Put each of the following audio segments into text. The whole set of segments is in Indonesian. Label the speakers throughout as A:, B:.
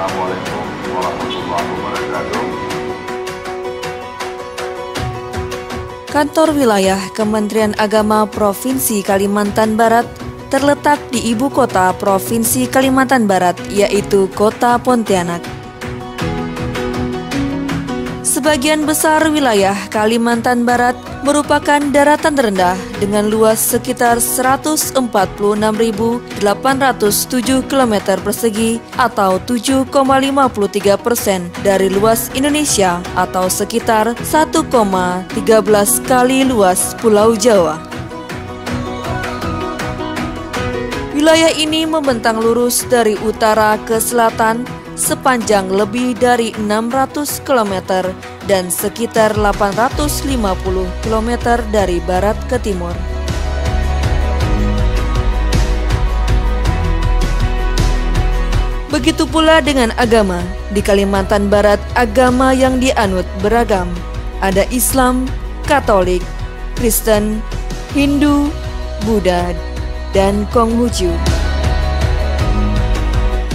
A: Assalamualaikum warahmatullahi wabarakatuh.
B: Kantor Wilayah Kementerian Agama Provinsi Kalimantan Barat terletak di ibu kota Provinsi Kalimantan Barat, yaitu Kota Pontianak. Sebagian besar wilayah Kalimantan Barat merupakan daratan rendah dengan luas sekitar 146.807 km persegi atau 7,53% dari luas Indonesia atau sekitar 1,13 kali luas Pulau Jawa. Wilayah ini membentang lurus dari utara ke selatan sepanjang lebih dari 600 km dan sekitar 850 km dari barat ke timur. Begitu pula dengan agama. Di Kalimantan Barat, agama yang dianut beragam. Ada Islam, Katolik, Kristen, Hindu, Buddha, dan Konghucu.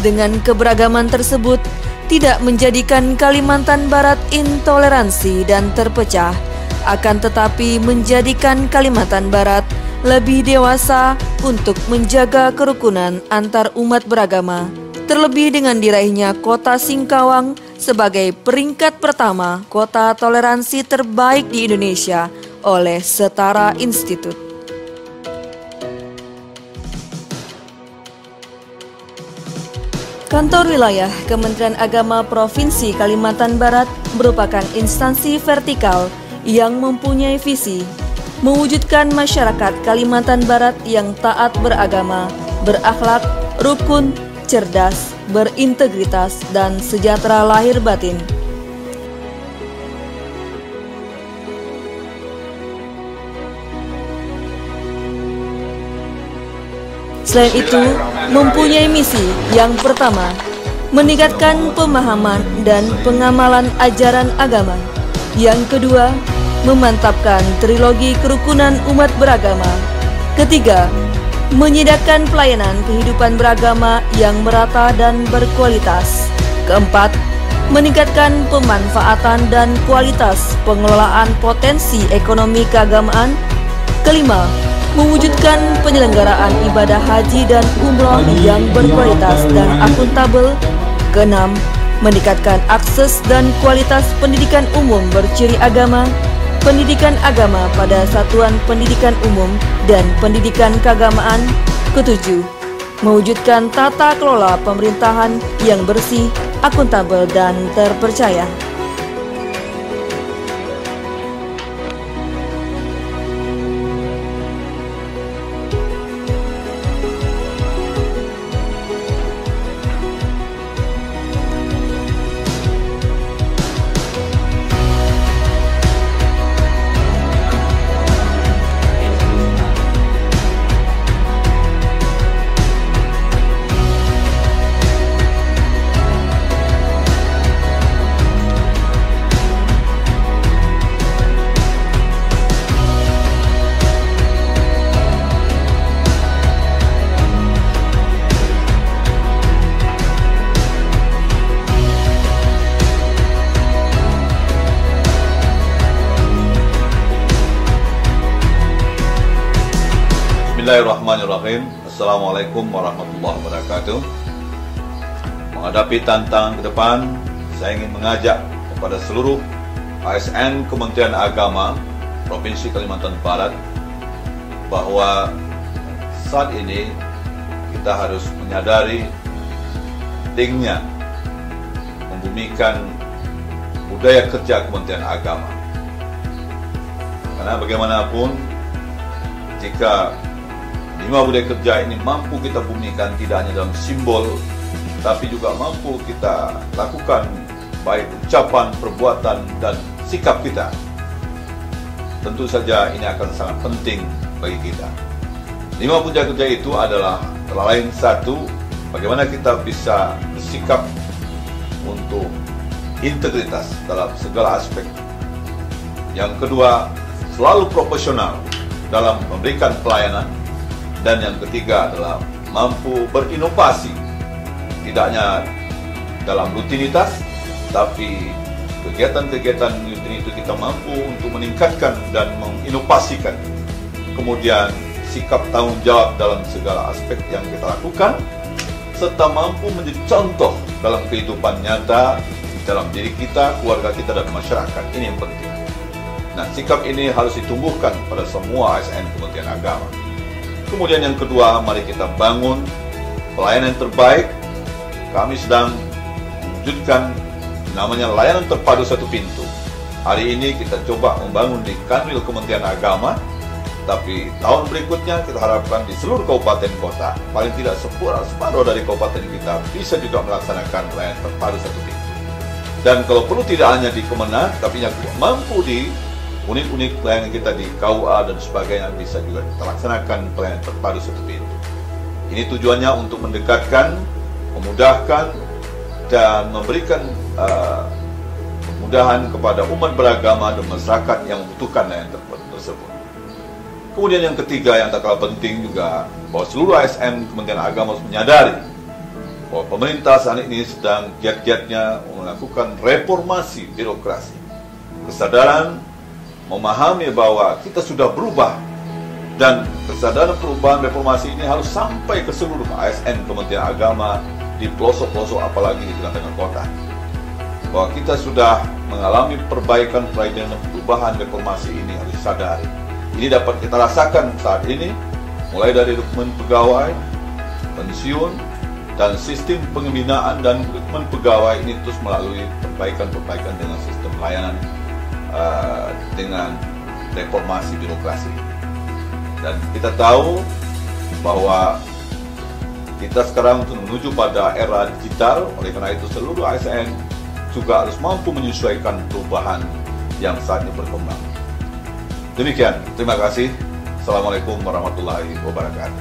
B: Dengan keberagaman tersebut, tidak menjadikan Kalimantan Barat intoleransi dan terpecah, akan tetapi menjadikan Kalimantan Barat lebih dewasa untuk menjaga kerukunan antar umat beragama, terlebih dengan diraihnya Kota Singkawang sebagai peringkat pertama kota toleransi terbaik di Indonesia oleh Setara Institute. Kantor Wilayah Kementerian Agama Provinsi Kalimantan Barat merupakan instansi vertikal yang mempunyai visi mewujudkan masyarakat Kalimantan Barat yang taat beragama, berakhlak, rukun, cerdas, berintegritas, dan sejahtera lahir batin. Selain itu, mempunyai misi yang pertama, meningkatkan pemahaman dan pengamalan ajaran agama. Yang kedua, memantapkan trilogi kerukunan umat beragama. Ketiga, menyediakan pelayanan kehidupan beragama yang merata dan berkualitas. Keempat, meningkatkan pemanfaatan dan kualitas pengelolaan potensi ekonomi keagamaan. Kelima, mewujudkan penyelenggaraan ibadah haji dan umroh yang berkualitas dan akuntabel. Keenam, meningkatkan akses dan kualitas pendidikan umum berciri agama, pendidikan agama pada satuan pendidikan umum dan pendidikan keagamaan. Ketujuh, mewujudkan tata kelola pemerintahan yang bersih, akuntabel, dan terpercaya.
A: Bismillahirrahmanirrahim. Assalamualaikum warahmatullahi wabarakatuh. Menghadapi tantangan ke depan, saya ingin mengajak kepada seluruh ASN Kementerian Agama Provinsi Kalimantan Barat bahwa saat ini kita harus menyadari pentingnya membumikan budaya kerja Kementerian Agama. Karena bagaimanapun, jika 5 budaya kerja ini mampu kita bumikan tidak hanya dalam simbol, tapi juga mampu kita lakukan baik ucapan, perbuatan, dan sikap kita. Tentu saja ini akan sangat penting bagi kita. 5 budaya kerja itu adalah antara lain, satu, bagaimana kita bisa bersikap untuk integritas dalam segala aspek. Yang kedua, selalu profesional dalam memberikan pelayanan. Dan yang ketiga adalah mampu berinovasi, tidak hanya dalam rutinitas, tapi kegiatan-kegiatan rutin itu kita mampu untuk meningkatkan dan menginovasikan. Kemudian sikap tanggung jawab dalam segala aspek yang kita lakukan, serta mampu menjadi contoh dalam kehidupan nyata dalam diri kita, keluarga kita, dan masyarakat. Ini yang penting. Nah, sikap ini harus ditumbuhkan pada semua ASN Kementerian Agama. Kemudian yang kedua, mari kita bangun pelayanan terbaik. Kami sedang mewujudkan namanya layanan terpadu satu pintu. Hari ini kita coba membangun di Kanwil Kementerian Agama, tapi tahun berikutnya kita harapkan di seluruh kabupaten kota, paling tidak separuh dari kabupaten kita bisa juga melaksanakan layanan terpadu satu pintu. Dan kalau perlu tidak hanya di Kemenag, tapi yang mampu di unit-unit pelayanan kita di KUA dan sebagainya, bisa juga kita laksanakan pelayanan terpadu satu pintu. Ini tujuannya untuk mendekatkan, memudahkan, dan memberikan kemudahan kepada umat beragama dan masyarakat yang membutuhkan layanan tersebut. Kemudian yang ketiga yang tak kalah penting juga, bahwa seluruh ASN Kementerian Agama harus menyadari bahwa pemerintah saat ini sedang giat-giatnya melakukan reformasi birokrasi. Kesadaran memahami bahwa kita sudah berubah, dan kesadaran perubahan reformasi ini harus sampai ke seluruh ASN Kementerian Agama di pelosok-pelosok, apalagi di tengah-tengah kota. Bahwa kita sudah mengalami perbaikan perubahan reformasi ini harus disadari. Ini dapat kita rasakan saat ini, mulai dari rekrutmen pegawai, pensiun, dan sistem pengembinaan dan rekrutmen pegawai ini terus melalui perbaikan-perbaikan dengan sistem layanan dengan reformasi birokrasi. Dan kita tahu bahwa kita sekarang menuju pada era digital, oleh karena itu seluruh ASN juga harus mampu menyesuaikan perubahan yang saat ini berkembang. Demikian, terima kasih. Assalamualaikum warahmatullahi wabarakatuh.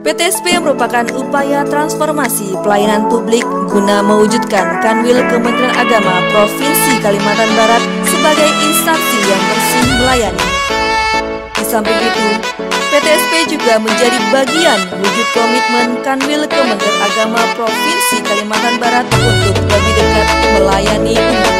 B: PTSP merupakan upaya transformasi pelayanan publik guna mewujudkan Kanwil Kementerian Agama Provinsi Kalimantan Barat sebagai instansi yang bersih melayani. Di samping itu, PTSP juga menjadi bagian wujud komitmen Kanwil Kementerian Agama Provinsi Kalimantan Barat untuk lebih dekat melayani umat.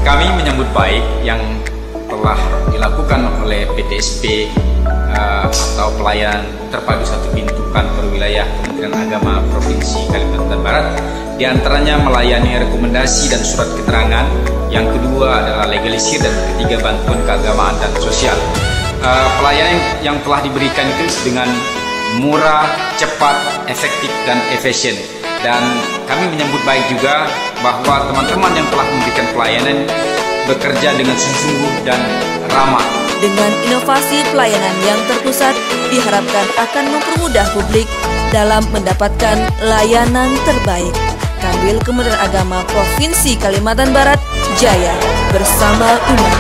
C: Kami menyambut baik yang telah dilakukan oleh PTSP atau pelayanan terpadu satu pintu kantor wilayah Kementerian Agama Provinsi Kalimantan Barat. Di antaranya melayani rekomendasi dan surat keterangan, yang kedua adalah legalisir, dan ketiga bantuan keagamaan dan sosial. Pelayanan yang telah diberikan itu dengan murah, cepat, efektif, dan efisien. Dan kami menyambut baik juga bahwa teman-teman yang telah memberikan pelayanan bekerja dengan sungguh-sungguh dan ramah.
B: Dengan inovasi pelayanan yang terpusat, diharapkan akan mempermudah publik dalam mendapatkan layanan terbaik. Kanwil Kementerian Agama Provinsi Kalimantan Barat jaya bersama umat.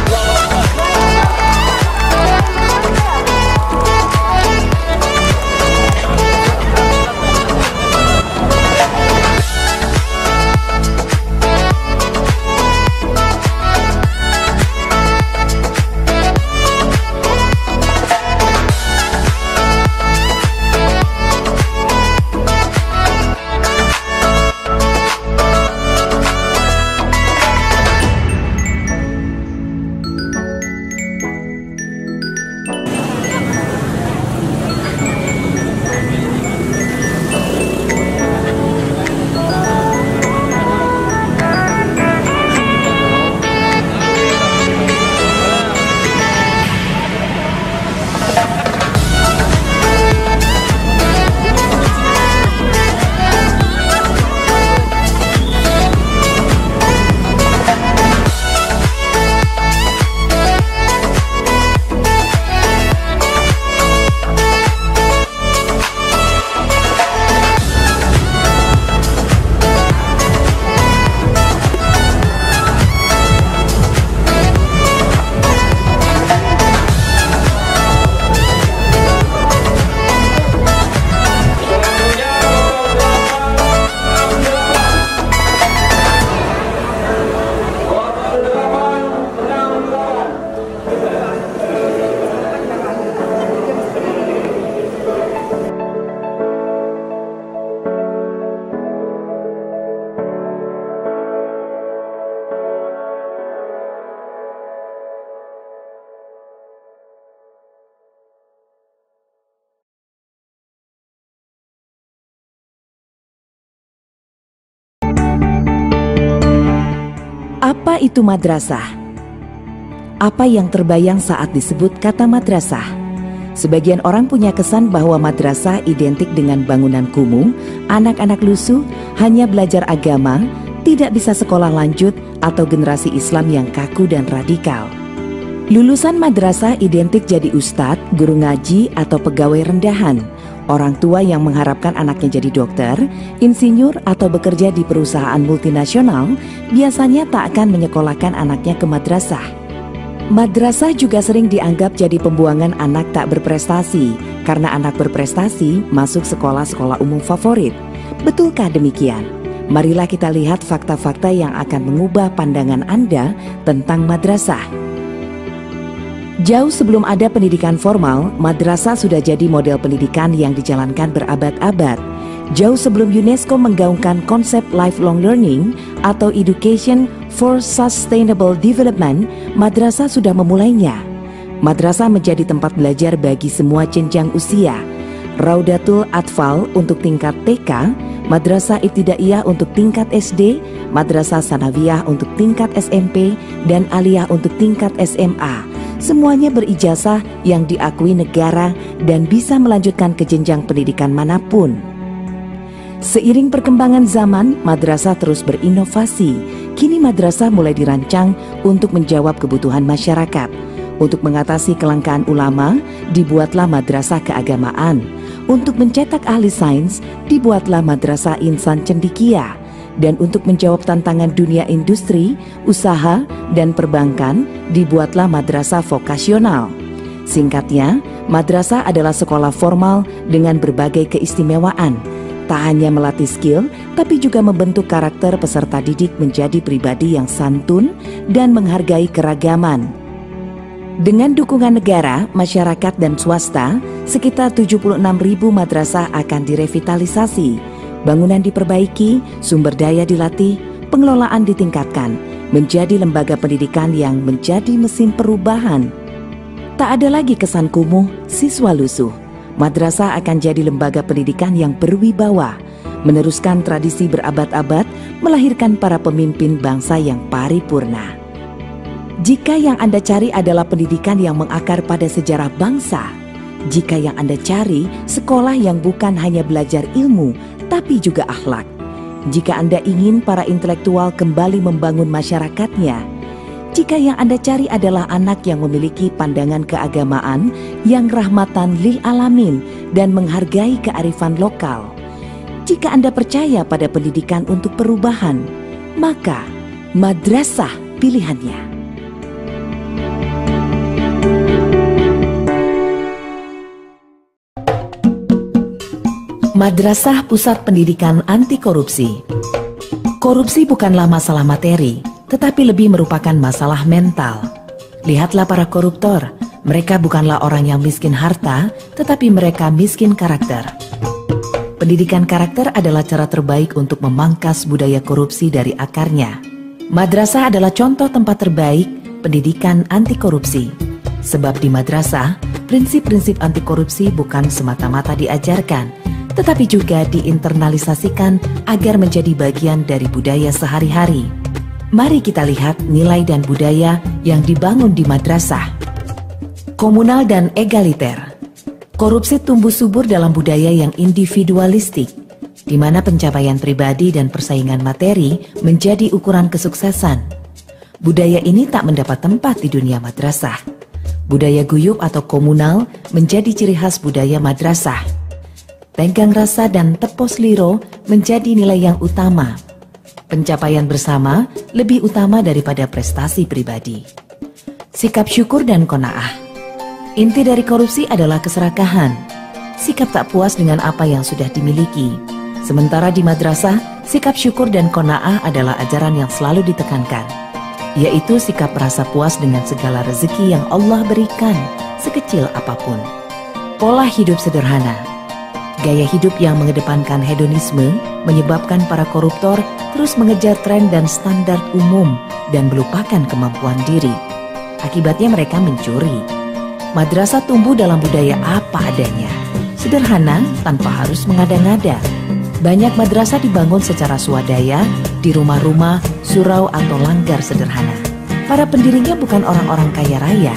D: Apa itu madrasah? Apa yang terbayang saat disebut kata madrasah? Sebagian orang punya kesan bahwa madrasah identik dengan bangunan kumuh, anak-anak lusuh, hanya belajar agama, tidak bisa sekolah lanjut, atau generasi Islam yang kaku dan radikal. Lulusan madrasah identik jadi ustadz, guru ngaji, atau pegawai rendahan. Orang tua yang mengharapkan anaknya jadi dokter, insinyur, atau bekerja di perusahaan multinasional biasanya tak akan menyekolahkan anaknya ke madrasah. Madrasah juga sering dianggap jadi pembuangan anak tak berprestasi karena anak berprestasi masuk sekolah-sekolah umum favorit. Betulkah demikian? Marilah kita lihat fakta-fakta yang akan mengubah pandangan Anda tentang madrasah. Jauh sebelum ada pendidikan formal, madrasah sudah jadi model pendidikan yang dijalankan berabad-abad. Jauh sebelum UNESCO menggaungkan konsep lifelong learning atau education for sustainable development, madrasah sudah memulainya. Madrasah menjadi tempat belajar bagi semua jenjang usia. Raudatul Atfal untuk tingkat TK, Madrasah Ibtidaiyah untuk tingkat SD, Madrasah Sanawiyah untuk tingkat SMP, dan Aliyah untuk tingkat SMA. Semuanya berijazah yang diakui negara dan bisa melanjutkan ke jenjang pendidikan manapun. Seiring perkembangan zaman, madrasah terus berinovasi. Kini madrasah mulai dirancang untuk menjawab kebutuhan masyarakat. Untuk mengatasi kelangkaan ulama, dibuatlah madrasah keagamaan. Untuk mencetak ahli sains, dibuatlah madrasah insan cendekia. Dan untuk menjawab tantangan dunia industri, usaha, dan perbankan, dibuatlah madrasah vokasional. Singkatnya, madrasah adalah sekolah formal dengan berbagai keistimewaan. Tak hanya melatih skill, tapi juga membentuk karakter peserta didik menjadi pribadi yang santun dan menghargai keragaman. Dengan dukungan negara, masyarakat, dan swasta, sekitar 76.000 madrasah akan direvitalisasi. Bangunan diperbaiki, sumber daya dilatih, pengelolaan ditingkatkan, menjadi lembaga pendidikan yang menjadi mesin perubahan. Tak ada lagi kesan kumuh, siswa lusuh. Madrasah akan jadi lembaga pendidikan yang berwibawa, meneruskan tradisi berabad-abad, melahirkan para pemimpin bangsa yang paripurna. Jika yang Anda cari adalah pendidikan yang mengakar pada sejarah bangsa, jika yang Anda cari sekolah yang bukan hanya belajar ilmu, tapi juga akhlak, jika Anda ingin para intelektual kembali membangun masyarakatnya, jika yang Anda cari adalah anak yang memiliki pandangan keagamaan yang rahmatan lil alamin dan menghargai kearifan lokal, jika Anda percaya pada pendidikan untuk perubahan, maka madrasah pilihannya. Madrasah Pusat Pendidikan Anti Korupsi. Korupsi bukanlah masalah materi, tetapi lebih merupakan masalah mental. Lihatlah para koruptor, mereka bukanlah orang yang miskin harta, tetapi mereka miskin karakter. Pendidikan karakter adalah cara terbaik untuk memangkas budaya korupsi dari akarnya. Madrasah adalah contoh tempat terbaik pendidikan anti korupsi. Sebab di madrasah, prinsip-prinsip anti korupsi bukan semata-mata diajarkan, tetapi juga diinternalisasikan agar menjadi bagian dari budaya sehari-hari. Mari kita lihat nilai dan budaya yang dibangun di madrasah. Komunal dan egaliter. Korupsi tumbuh subur dalam budaya yang individualistik, di mana pencapaian pribadi dan persaingan materi menjadi ukuran kesuksesan. Budaya ini tak mendapat tempat di dunia madrasah. Budaya guyub atau komunal menjadi ciri khas budaya madrasah. Tenggang rasa dan tepos liro menjadi nilai yang utama. Pencapaian bersama lebih utama daripada prestasi pribadi. Sikap syukur dan qanaah. Inti dari korupsi adalah keserakahan. Sikap tak puas dengan apa yang sudah dimiliki. Sementara di madrasah, sikap syukur dan qanaah adalah ajaran yang selalu ditekankan, yaitu sikap rasa puas dengan segala rezeki yang Allah berikan, sekecil apapun. Pola hidup sederhana. Gaya hidup yang mengedepankan hedonisme menyebabkan para koruptor terus mengejar tren dan standar umum dan melupakan kemampuan diri. Akibatnya mereka mencuri. Madrasah tumbuh dalam budaya apa adanya, sederhana tanpa harus mengada-ngada. Banyak madrasah dibangun secara swadaya di rumah-rumah, surau atau langgar sederhana. Para pendirinya bukan orang-orang kaya raya.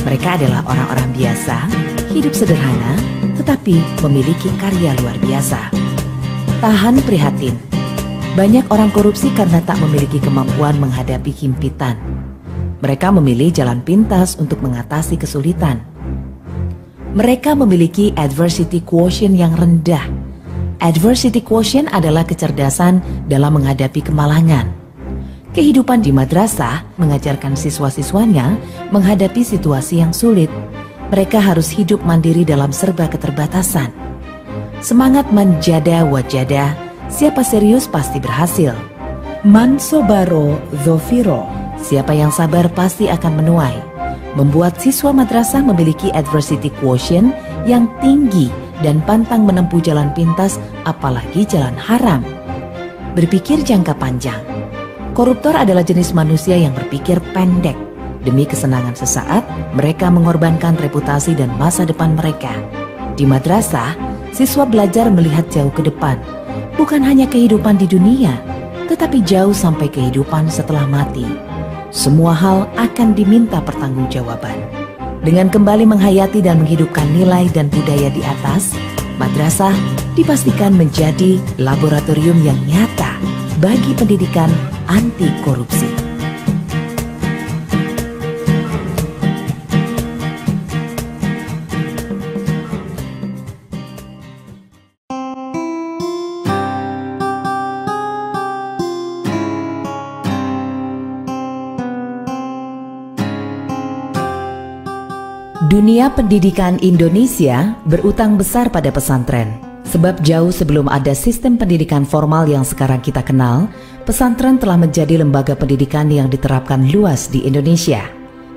D: Mereka adalah orang-orang biasa, hidup sederhana, tetapi memiliki karya luar biasa. Tahan prihatin. Banyak orang korupsi karena tak memiliki kemampuan menghadapi himpitan. Mereka memilih jalan pintas untuk mengatasi kesulitan. Mereka memiliki adversity quotient yang rendah. Adversity quotient adalah kecerdasan dalam menghadapi kemalangan. Kehidupan di madrasah mengajarkan siswa-siswanya menghadapi situasi yang sulit. Mereka harus hidup mandiri dalam serba keterbatasan. Semangat manjada wajada, siapa serius pasti berhasil. Man sobaro dhofiro, siapa yang sabar pasti akan menuai. Membuat siswa madrasah memiliki adversity quotient yang tinggi dan pantang menempuh jalan pintas, apalagi jalan haram. Berpikir jangka panjang. Koruptor adalah jenis manusia yang berpikir pendek. Demi kesenangan sesaat, mereka mengorbankan reputasi dan masa depan mereka. Di madrasah, siswa belajar melihat jauh ke depan. Bukan hanya kehidupan di dunia, tetapi jauh sampai kehidupan setelah mati. Semua hal akan diminta pertanggungjawaban. Dengan kembali menghayati dan menghidupkan nilai dan budaya di atas, madrasah dipastikan menjadi laboratorium yang nyata bagi pendidikan anti korupsi. Dunia pendidikan Indonesia berutang besar pada pesantren. Sebab jauh sebelum ada sistem pendidikan formal yang sekarang kita kenal, pesantren telah menjadi lembaga pendidikan yang diterapkan luas di Indonesia.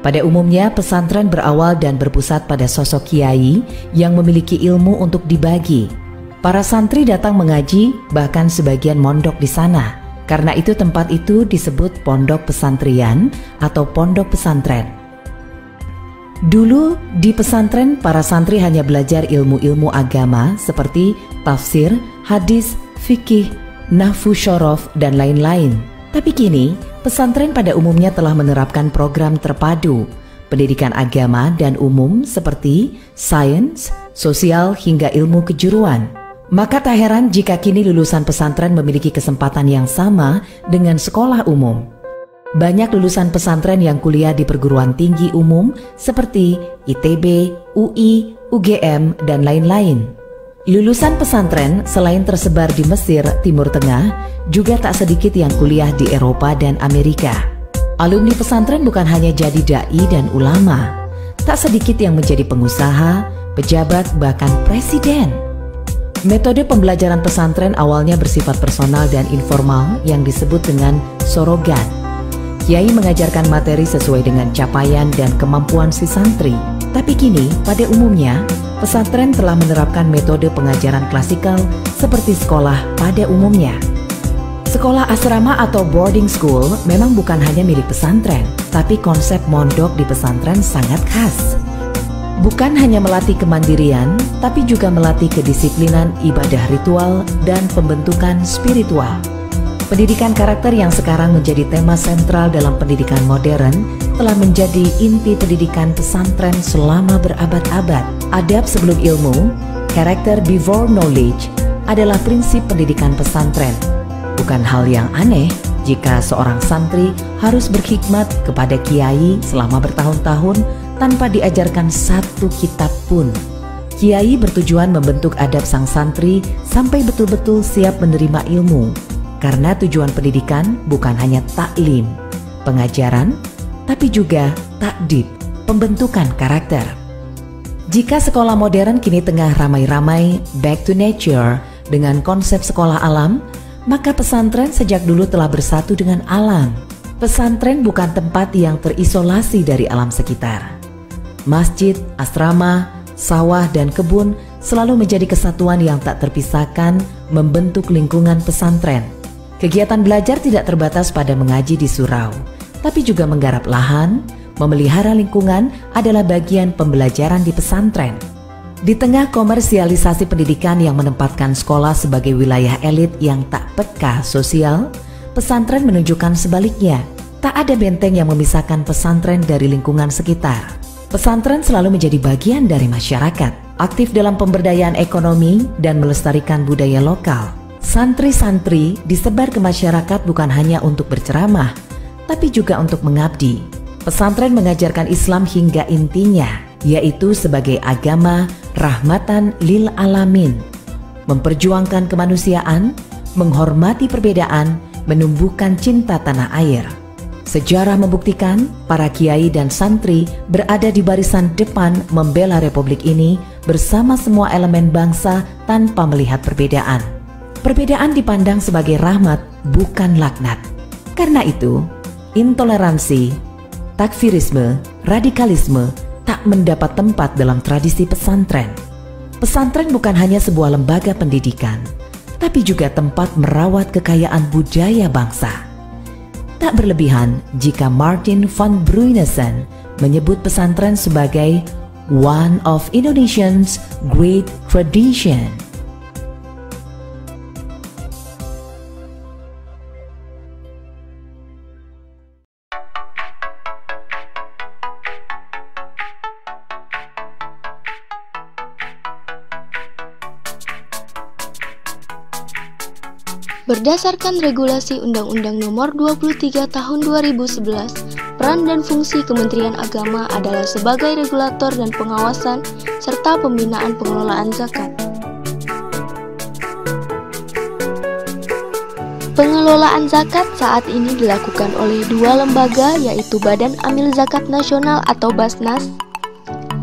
D: Pada umumnya, pesantren berawal dan berpusat pada sosok kiai yang memiliki ilmu untuk dibagi. Para santri datang mengaji, bahkan sebagian mondok di sana. Karena itu tempat itu disebut pondok pesantrian atau pondok pesantren. Dulu di pesantren para santri hanya belajar ilmu-ilmu agama seperti tafsir, hadis, fikih, nahwu syorof, dan lain-lain. Tapi kini pesantren pada umumnya telah menerapkan program terpadu pendidikan agama dan umum seperti sains, sosial hingga ilmu kejuruan. Maka tak heran jika kini lulusan pesantren memiliki kesempatan yang sama dengan sekolah umum. Banyak lulusan pesantren yang kuliah di perguruan tinggi umum seperti ITB, UI, UGM, dan lain-lain. Lulusan pesantren selain tersebar di Mesir, Timur Tengah, juga tak sedikit yang kuliah di Eropa dan Amerika. Alumni pesantren bukan hanya jadi dai dan ulama, tak sedikit yang menjadi pengusaha, pejabat, bahkan presiden. Metode pembelajaran pesantren awalnya bersifat personal dan informal yang disebut dengan sorogan. Kiai mengajarkan materi sesuai dengan capaian dan kemampuan si santri. Tapi kini, pada umumnya, pesantren telah menerapkan metode pengajaran klasikal seperti sekolah pada umumnya. Sekolah asrama atau boarding school memang bukan hanya milik pesantren, tapi konsep mondok di pesantren sangat khas. Bukan hanya melatih kemandirian, tapi juga melatih kedisiplinan ibadah ritual dan pembentukan spiritual. Pendidikan karakter yang sekarang menjadi tema sentral dalam pendidikan modern telah menjadi inti pendidikan pesantren selama berabad-abad. Adab sebelum ilmu, character before knowledge adalah prinsip pendidikan pesantren. Bukan hal yang aneh jika seorang santri harus berkhidmat kepada kiai selama bertahun-tahun tanpa diajarkan satu kitab pun. Kiai bertujuan membentuk adab sang santri sampai betul-betul siap menerima ilmu. Karena tujuan pendidikan bukan hanya taklim, pengajaran, tapi juga takdib, pembentukan karakter. Jika sekolah modern kini tengah ramai-ramai back to nature dengan konsep sekolah alam, maka pesantren sejak dulu telah bersatu dengan alam. Pesantren bukan tempat yang terisolasi dari alam sekitar. Masjid, asrama, sawah, dan kebun selalu menjadi kesatuan yang tak terpisahkan membentuk lingkungan pesantren. Kegiatan belajar tidak terbatas pada mengaji di surau, tapi juga menggarap lahan, memelihara lingkungan adalah bagian pembelajaran di pesantren. Di tengah komersialisasi pendidikan yang menempatkan sekolah sebagai wilayah elit yang tak peka sosial, Pesantren menunjukkan sebaliknya. Tak ada benteng yang memisahkan pesantren dari lingkungan sekitar. Pesantren selalu menjadi bagian dari masyarakat, aktif dalam pemberdayaan ekonomi dan melestarikan budaya lokal. Santri-santri disebar ke masyarakat bukan hanya untuk berceramah, tapi juga untuk mengabdi. Pesantren mengajarkan Islam hingga intinya, yaitu sebagai agama rahmatan lil alamin, memperjuangkan kemanusiaan, menghormati perbedaan, menumbuhkan cinta tanah air. Sejarah membuktikan para kiai dan santri berada di barisan depan membela republik ini bersama semua elemen bangsa tanpa melihat perbedaan. Perbedaan dipandang sebagai rahmat, bukan laknat. Karena itu, intoleransi, takfirisme, radikalisme tak mendapat tempat dalam tradisi pesantren. Pesantren bukan hanya sebuah lembaga pendidikan, tapi juga tempat merawat kekayaan budaya bangsa. Tak berlebihan jika Martin van Bruynesen menyebut pesantren sebagai one of Indonesia's great tradition.
E: Berdasarkan regulasi Undang-Undang Nomor 23 Tahun 2011, peran dan fungsi Kementerian Agama adalah sebagai regulator dan pengawasan serta pembinaan pengelolaan zakat. Pengelolaan zakat saat ini dilakukan oleh dua lembaga, yaitu Badan Amil Zakat Nasional atau Basnas,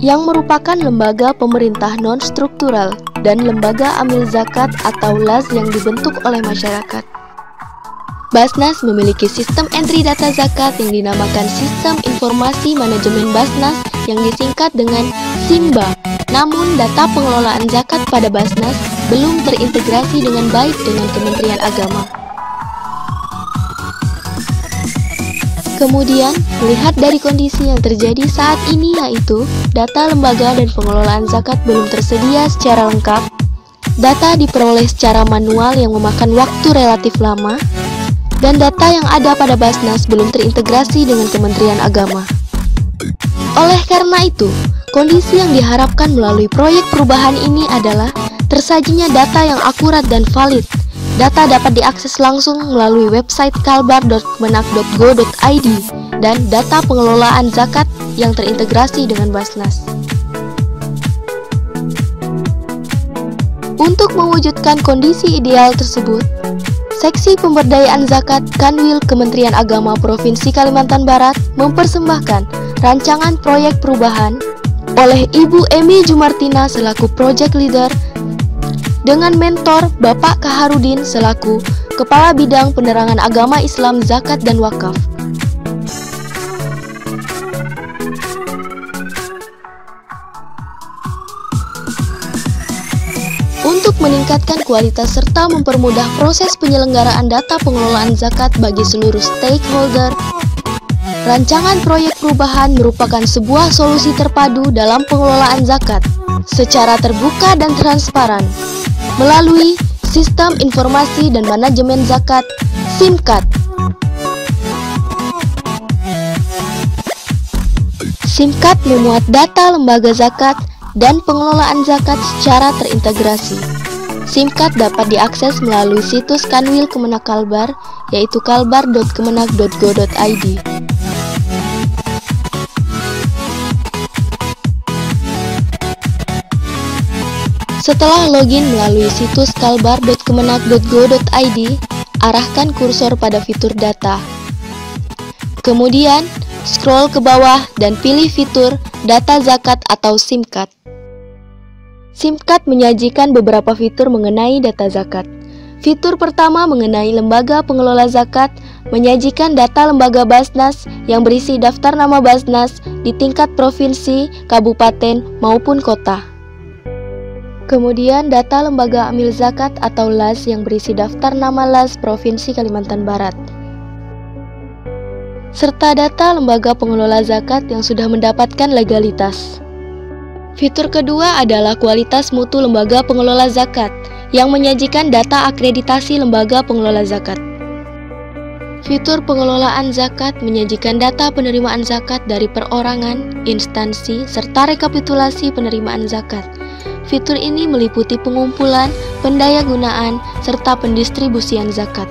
E: yang merupakan lembaga pemerintah non-struktural, dan Lembaga Amil Zakat atau LAZ yang dibentuk oleh masyarakat. Basnas memiliki sistem entry data zakat yang dinamakan Sistem Informasi Manajemen Basnas yang disingkat dengan SIMBA. Namun data pengelolaan zakat pada Basnas belum terintegrasi dengan baik dengan Kementerian Agama. Kemudian, melihat dari kondisi yang terjadi saat ini, yaitu data lembaga dan pengelolaan zakat belum tersedia secara lengkap, data diperoleh secara manual yang memakan waktu relatif lama, dan data yang ada pada Basnas belum terintegrasi dengan Kementerian Agama. Oleh karena itu, kondisi yang diharapkan melalui proyek perubahan ini adalah tersajinya data yang akurat dan valid. Data dapat diakses langsung melalui website kalbar.kemenak.go.id dan data pengelolaan zakat yang terintegrasi dengan Basnas. Untuk mewujudkan kondisi ideal tersebut, Seksi Pemberdayaan Zakat Kanwil Kementerian Agama Provinsi Kalimantan Barat mempersembahkan rancangan proyek perubahan oleh Ibu Emi Jumartina selaku Project Leader dengan mentor Bapak Kaharudin selaku Kepala Bidang Penerangan Agama Islam Zakat dan Wakaf. Untuk meningkatkan kualitas serta mempermudah proses penyelenggaraan data pengelolaan zakat bagi seluruh stakeholder, rancangan proyek perubahan merupakan sebuah solusi terpadu dalam pengelolaan zakat secara terbuka dan transparan melalui Sistem Informasi dan Manajemen Zakat (SIMKAT). SIMKAT memuat data lembaga zakat dan pengelolaan zakat secara terintegrasi. SIMKAT dapat diakses melalui situs Kanwil Kemenak Kalbar, yaitu kalbar.kemenak.go.id. Setelah login melalui situs kalbar.kemenak.go.id, arahkan kursor pada fitur data. Kemudian, scroll ke bawah dan pilih fitur data zakat atau SIMKAT. SIMKAT menyajikan beberapa fitur mengenai data zakat. Fitur pertama mengenai lembaga pengelola zakat, menyajikan data lembaga Basnas yang berisi daftar nama Basnas di tingkat provinsi, kabupaten, maupun kota. Kemudian data lembaga amil zakat atau LAZ yang berisi daftar nama LAZ Provinsi Kalimantan Barat. Serta data lembaga pengelola zakat yang sudah mendapatkan legalitas. Fitur kedua adalah kualitas mutu lembaga pengelola zakat yang menyajikan data akreditasi lembaga pengelola zakat. Fitur pengelolaan zakat menyajikan data penerimaan zakat dari perorangan, instansi, serta rekapitulasi penerimaan zakat. Fitur ini meliputi pengumpulan, pendayagunaan, serta pendistribusian zakat.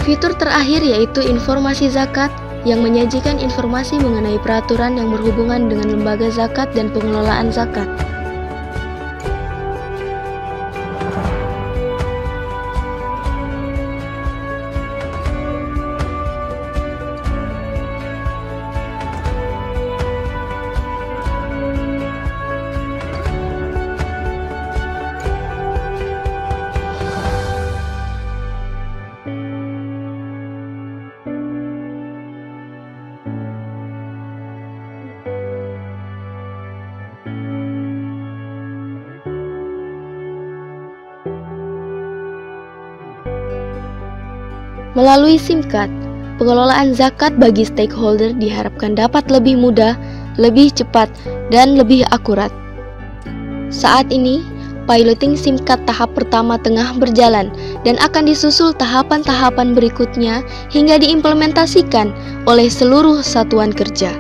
E: Fitur terakhir yaitu informasi zakat yang menyajikan informasi mengenai peraturan yang berhubungan dengan lembaga zakat dan pengelolaan zakat. Melalui SIMKAD, pengelolaan zakat bagi stakeholder diharapkan dapat lebih mudah, lebih cepat, dan lebih akurat. Saat ini, piloting SIMKAD tahap pertama tengah berjalan dan akan disusul tahapan-tahapan berikutnya hingga diimplementasikan oleh seluruh satuan kerja.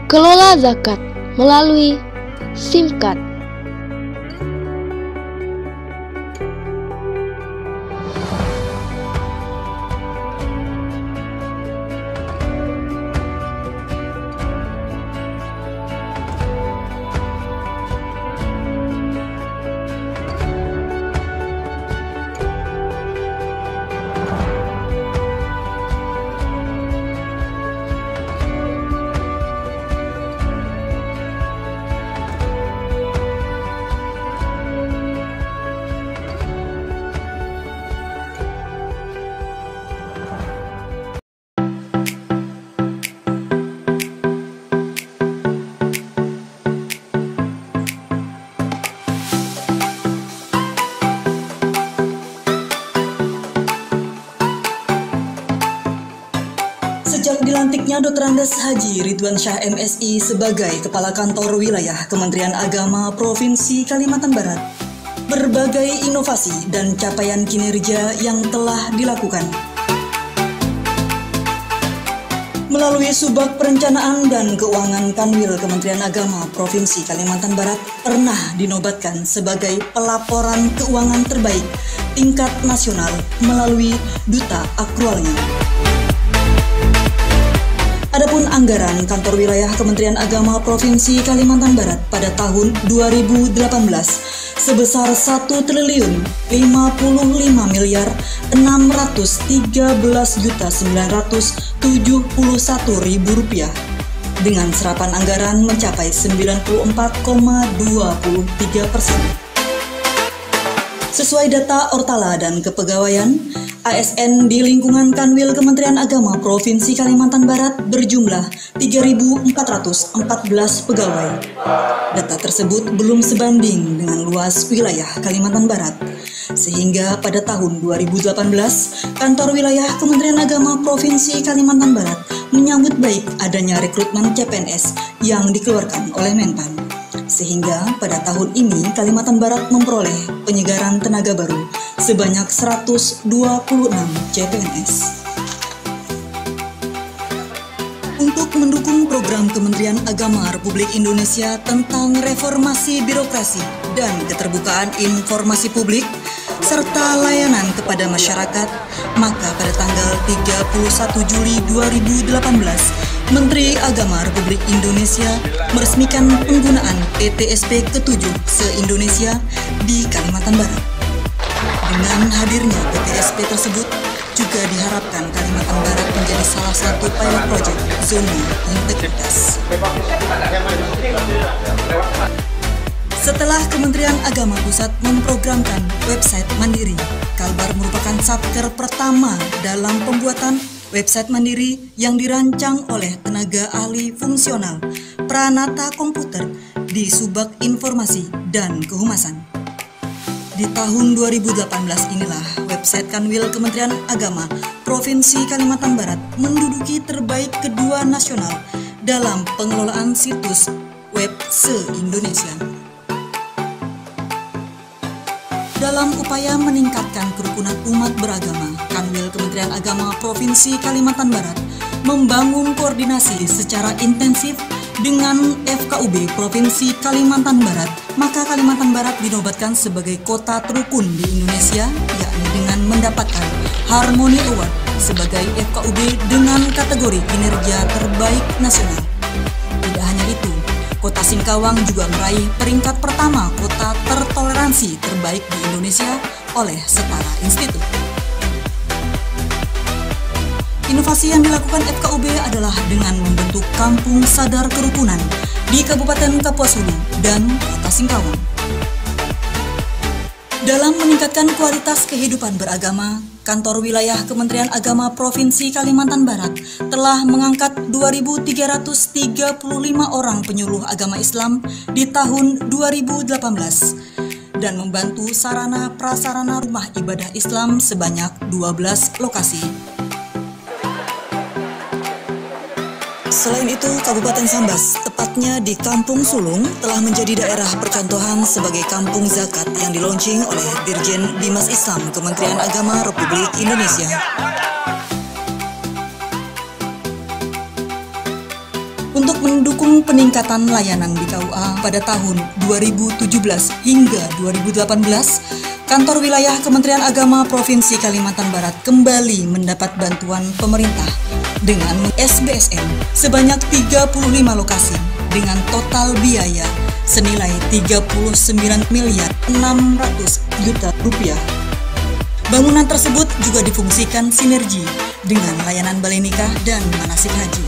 E: Kelola zakat melalui SIMKAD.
F: Sejak dilantiknya Dr. Andes Haji Ridwan Syah MSI sebagai Kepala Kantor Wilayah Kementerian Agama Provinsi Kalimantan Barat, berbagai inovasi dan capaian kinerja yang telah dilakukan. Melalui Subbag Perencanaan dan Keuangan Kanwil Kementerian Agama Provinsi Kalimantan Barat pernah dinobatkan sebagai pelaporan keuangan terbaik tingkat nasional melalui Duta Akrualnya. Adapun anggaran Kantor Wilayah Kementerian Agama Provinsi Kalimantan Barat pada tahun 2018 sebesar 1.555.613.971.000 rupiah dengan serapan anggaran mencapai 94,23%. Sesuai data Ortala dan Kepegawaian, ASN di lingkungan Kanwil Kementerian Agama Provinsi Kalimantan Barat berjumlah 3.414 pegawai. Data tersebut belum sebanding dengan luas wilayah Kalimantan Barat, sehingga pada tahun 2018, Kantor Wilayah Kementerian Agama Provinsi Kalimantan Barat menyambut baik adanya rekrutmen CPNS yang dikeluarkan oleh Menpan. Sehingga pada tahun ini Kalimantan Barat memperoleh penyegaran tenaga baru sebanyak 126 CPNS. Untuk mendukung program Kementerian Agama Republik Indonesia tentang reformasi birokrasi dan keterbukaan informasi publik serta layanan kepada masyarakat, maka pada tanggal 31 Juli 2018, Menteri Agama Republik Indonesia meresmikan penggunaan PTSP ke-7 se-Indonesia di Kalimantan Barat. Dengan hadirnya PTSP tersebut, juga diharapkan Kalimantan Barat menjadi salah satu pilot project zona integritas. Setelah Kementerian Agama Pusat memprogramkan website Mandiri, Kalbar merupakan satker pertama dalam pembuatan website Mandiri yang dirancang oleh tenaga ahli fungsional Pranata Komputer di Subbag Informasi dan Kehumasan. Di tahun 2018 inilah website Kanwil Kementerian Agama Provinsi Kalimantan Barat menduduki terbaik kedua nasional dalam pengelolaan situs web se-Indonesia. Dalam upaya meningkatkan kerukunan umat beragama, Kanwil Kementerian Agama Provinsi Kalimantan Barat membangun koordinasi secara intensif dengan FKUB Provinsi Kalimantan Barat. Maka Kalimantan Barat dinobatkan sebagai kota terukun di Indonesia, yakni dengan mendapatkan Harmony Award sebagai FKUB dengan kategori kinerja terbaik nasional. Tidak hanya itu, Kota Singkawang juga meraih peringkat pertama kota tertoleransi terbaik di Indonesia oleh Setara Institute. Inovasi yang dilakukan FKUB adalah dengan membentuk Kampung Sadar Kerukunan di Kabupaten Kapuas Hulu dan Kota Singkawang. Dalam meningkatkan kualitas kehidupan beragama, Kantor Wilayah Kementerian Agama Provinsi Kalimantan Barat telah mengangkat 2.335 orang penyuluh agama Islam di tahun 2018 dan membantu sarana prasarana rumah ibadah Islam sebanyak 12 lokasi. Selain itu, Kabupaten Sambas, tepatnya di Kampung Sulung, telah menjadi daerah percontohan sebagai kampung zakat yang dilaunching oleh Dirjen Bimas Islam Kementerian Agama Republik Indonesia. Untuk mendukung peningkatan layanan di KUA pada tahun 2017 hingga 2018, Kantor Wilayah Kementerian Agama Provinsi Kalimantan Barat kembali mendapat bantuan pemerintah dengan SBSN sebanyak 35 lokasi dengan total biaya senilai 39 miliar 600 juta rupiah. Bangunan tersebut juga difungsikan sinergi dengan layanan balai nikah dan manasik haji.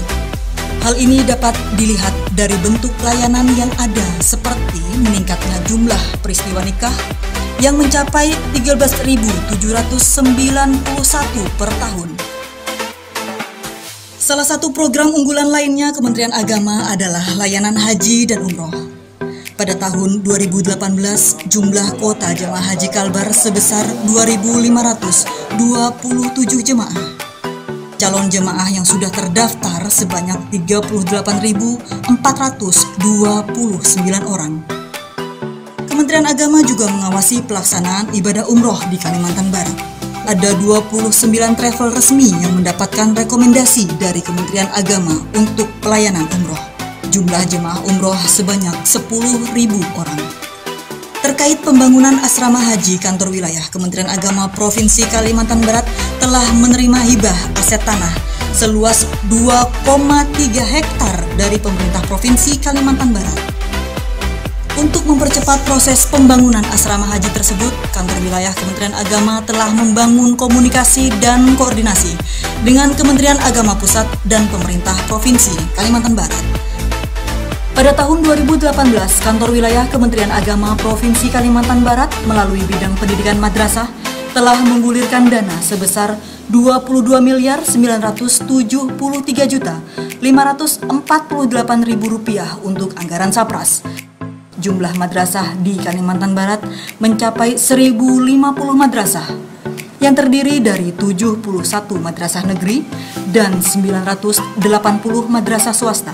F: Hal ini dapat dilihat dari bentuk layanan yang ada seperti meningkatnya jumlah peristiwa nikah yang mencapai 13.791 per tahun. Salah satu program unggulan lainnya Kementerian Agama adalah layanan haji dan umroh. Pada tahun 2018, jumlah kuota jemaah haji Kalbar sebesar 2.527 jemaah. Calon jemaah yang sudah terdaftar sebanyak 38.429 orang. Kementerian Agama juga mengawasi pelaksanaan ibadah umroh di Kalimantan Barat. Ada 29 travel resmi yang mendapatkan rekomendasi dari Kementerian Agama untuk pelayanan umroh. Jumlah jemaah umroh sebanyak 10.000 orang. Terkait pembangunan asrama haji, Kantor Wilayah Kementerian Agama Provinsi Kalimantan Barat telah menerima hibah aset tanah seluas 2,3 hektar dari pemerintah Provinsi Kalimantan Barat. Untuk mempercepat proses pembangunan asrama haji tersebut, Kantor Wilayah Kementerian Agama telah membangun komunikasi dan koordinasi dengan Kementerian Agama Pusat dan Pemerintah Provinsi Kalimantan Barat. Pada tahun 2018, Kantor Wilayah Kementerian Agama Provinsi Kalimantan Barat melalui bidang pendidikan madrasah telah menggulirkan dana sebesar 22 miliar 973 juta 548.000 rupiah untuk anggaran Sapras. Jumlah madrasah di Kalimantan Barat mencapai 1.050 madrasah yang terdiri dari 71 madrasah negeri dan 980 madrasah swasta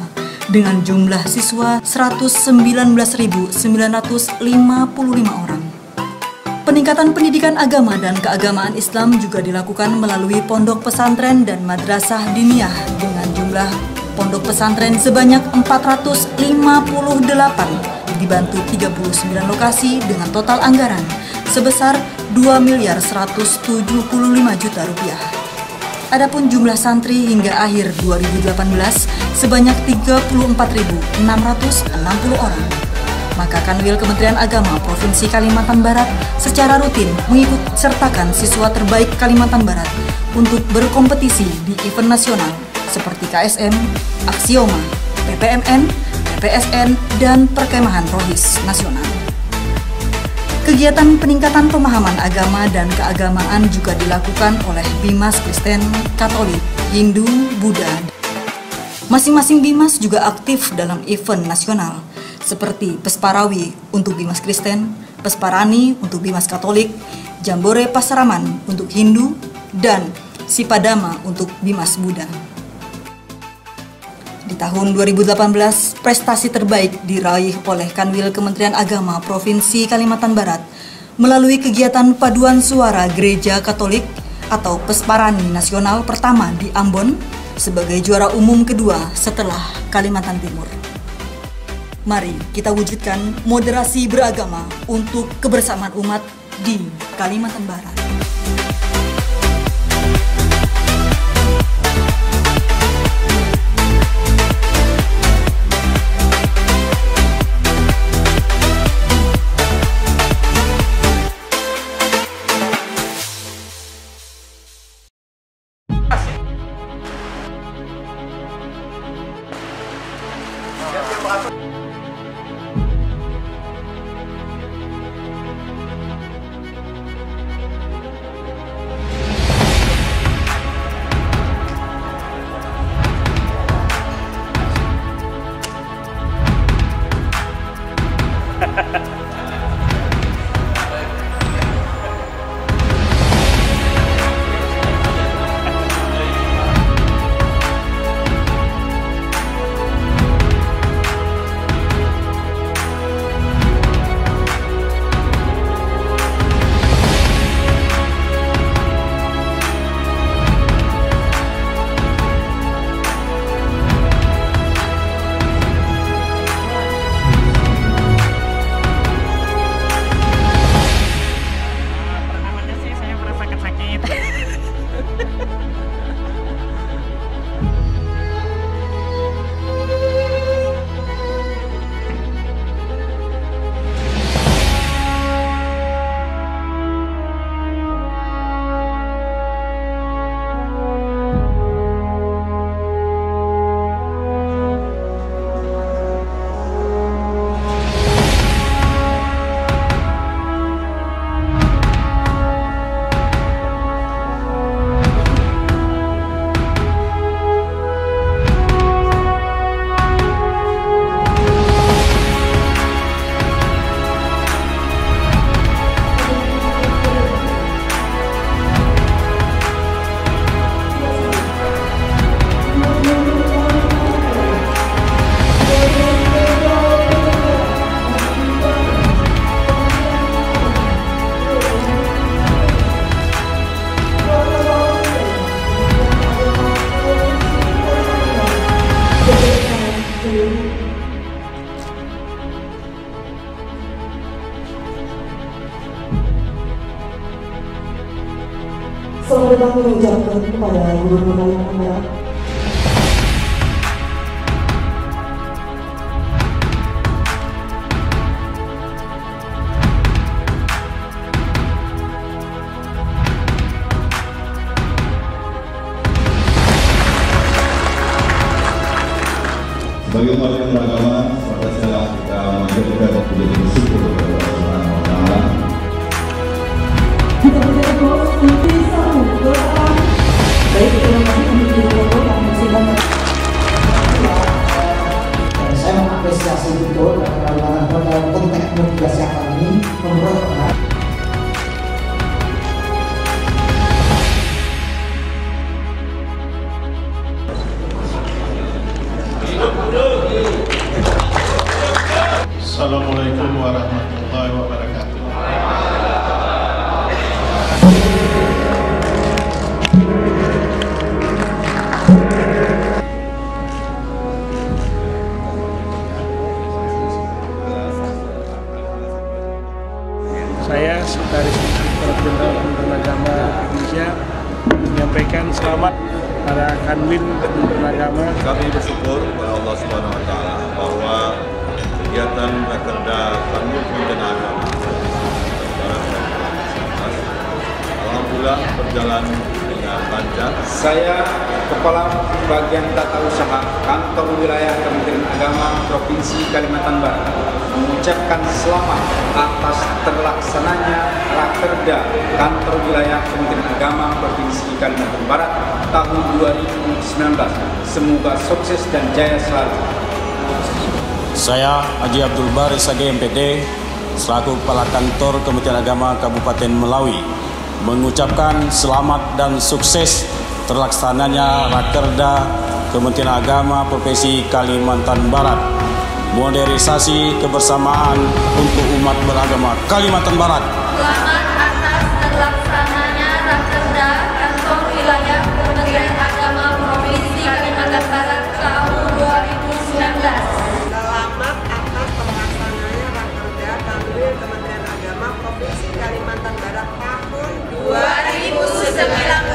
F: dengan jumlah siswa 119.955 orang. Peningkatan pendidikan agama dan keagamaan Islam juga dilakukan melalui pondok pesantren dan madrasah diniyah dengan jumlah pondok pesantren sebanyak 458 dibantu 39 lokasi dengan total anggaran sebesar 2 miliar 175 juta rupiah. Adapun jumlah santri hingga akhir 2018 sebanyak 34.660 orang. Maka Kanwil Kementerian Agama Provinsi Kalimantan Barat secara rutin mengikut sertakan siswa terbaik Kalimantan Barat untuk berkompetisi di event nasional seperti KSM, Aksioma, PPMN, PSN, dan Perkemahan Rohis Nasional. Kegiatan peningkatan pemahaman agama dan keagamaan juga dilakukan oleh Bimas Kristen, Katolik, Hindu, Buddha. Masing-masing Bimas juga aktif dalam event nasional, seperti Pesparawi untuk Bimas Kristen, Pesparani untuk Bimas Katolik, Jambore Pasaraman untuk Hindu, dan Sipadama untuk Bimas Buddha. Di tahun 2018, prestasi terbaik diraih oleh Kanwil Kementerian Agama Provinsi Kalimantan Barat melalui kegiatan paduan suara Gereja Katolik atau Pesparani Nasional pertama di Ambon sebagai juara umum kedua setelah Kalimantan Timur. Mari kita wujudkan moderasi beragama untuk kebersamaan umat di Kalimantan Barat.
G: Selamat datang mengucapkan kepada Gubernur Kalimantan Barat.
A: Sebagai umat yang beragama, pada saat kita menjadikan menjadi bersyukur kepada Allah Subhanahu wa Ta'ala.
G: Kita berdoa untuk satu doa. Baik, terima kasih untuk video yang masih banyak. Saya mengapresiasi betul dalam konteks mobilisasi ini membuat
H: Assalamualaikum warahmatullahi wabarakatuh.
I: Saya Sekretaris Jenderal Kementerian Agama Indonesia menyampaikan selamat para Kanwil Kementerian Agama.
A: Kami bersyukur kepada Allah Subhanahu wa Ta'ala bahwa kegiatan Rakerda Kanwil Kementerian Agama alhamdulillah berjalan dengan lancar.
C: Saya Kepala Bagian Tata Usaha Kantor Wilayah Kementerian Agama Provinsi Kalimantan Barat mengucapkan selamat atas terlaksananya Rakerda Kantor Wilayah Kementerian Agama Provinsi Kalimantan Barat tahun 2019. Semoga sukses dan jaya selalu.
J: Saya Haji Abdul Baris Age MPD selaku Kepala Kantor Kementerian Agama Kabupaten Melawi mengucapkan selamat dan sukses terlaksananya Rakerda Kementerian Agama Provinsi Kalimantan Barat modernisasi kebersamaan untuk umat beragama Kalimantan Barat.
B: Selamat atas terlaksananya Rakerda Kantor Wilayah Kementerian Agama Provinsi Kalimantan Barat tahun 2019.
K: Selamat atas terlaksananya Rakerda Kanwil Kementerian Agama Provinsi Kalimantan Barat tahun 2019.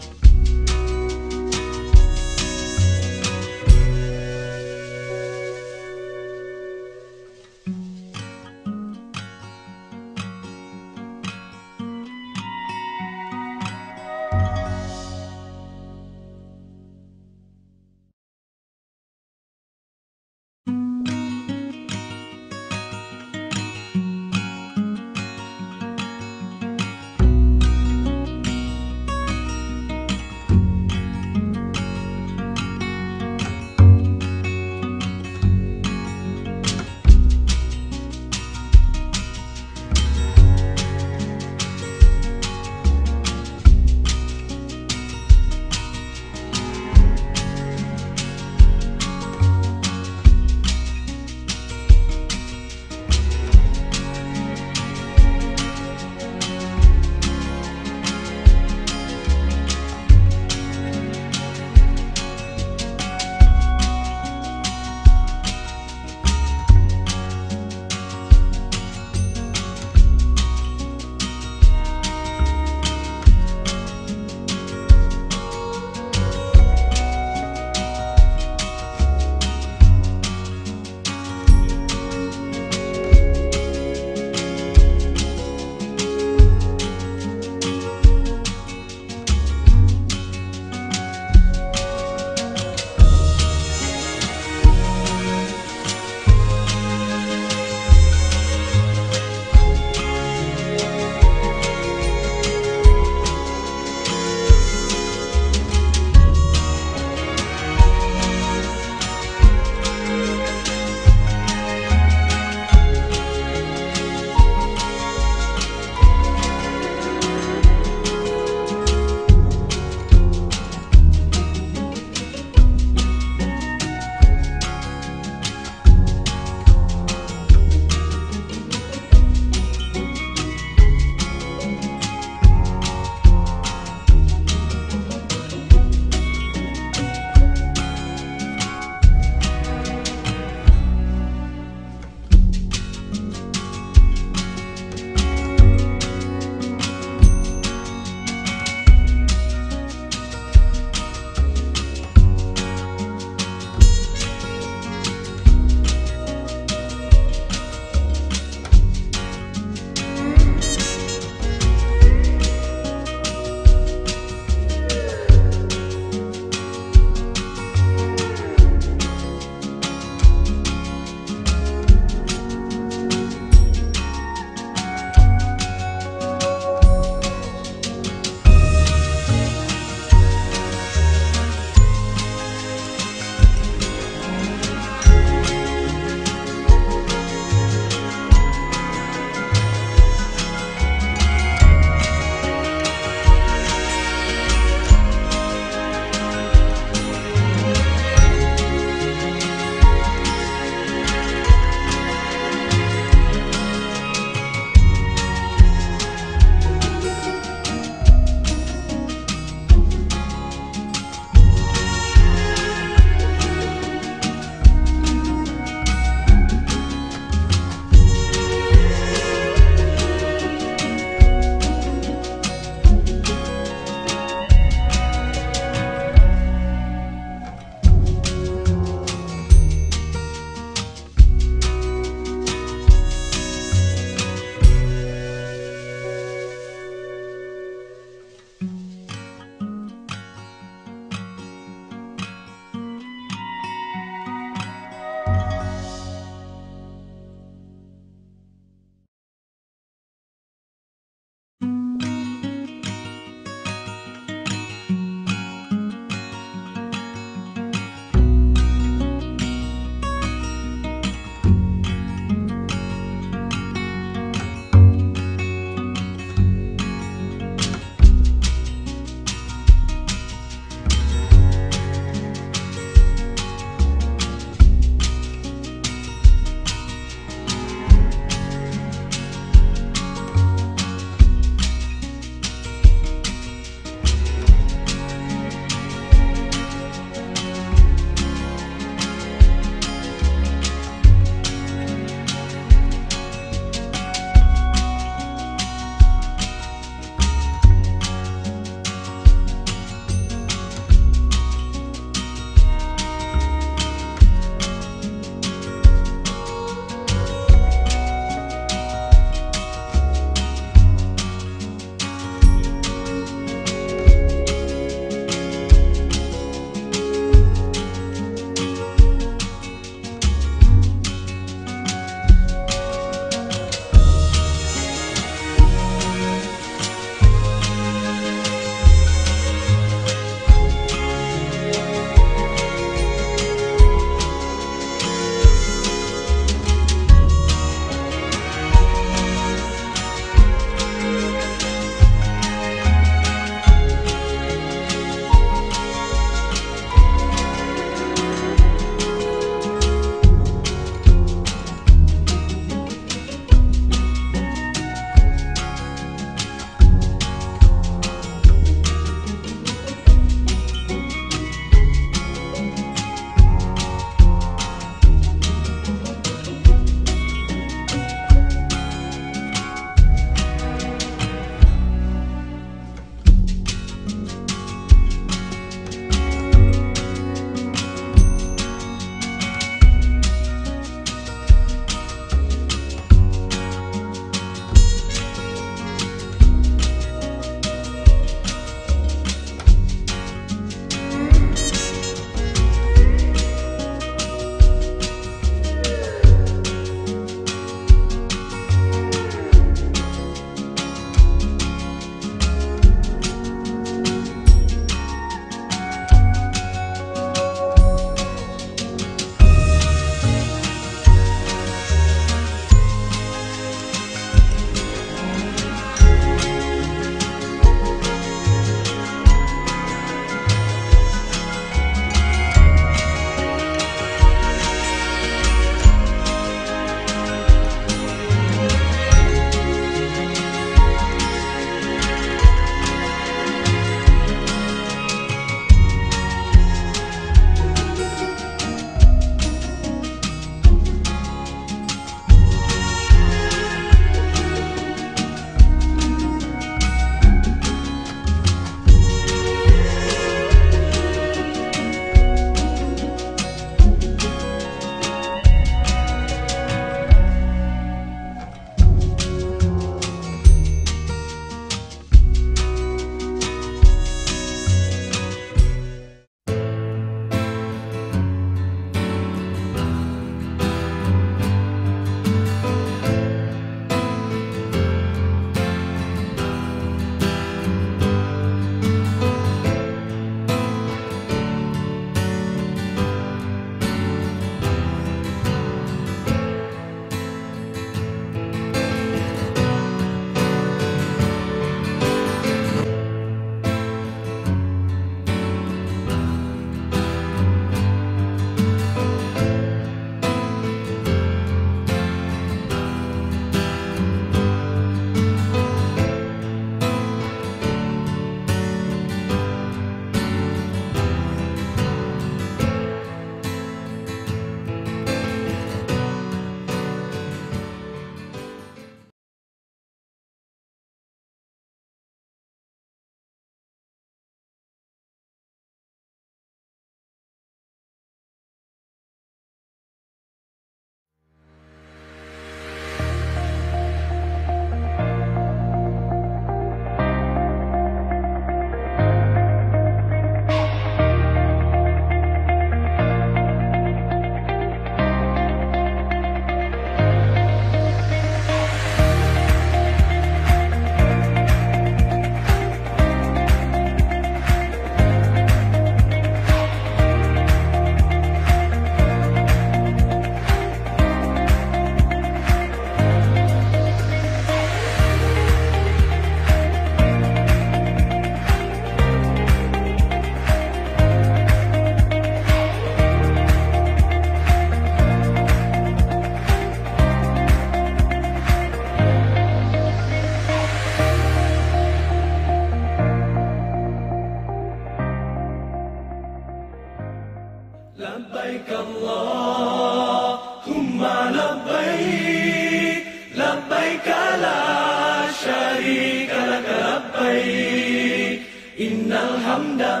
L: Labbaik Allahumma labbaik, labbaik la syarika lak labbaik, innal hamda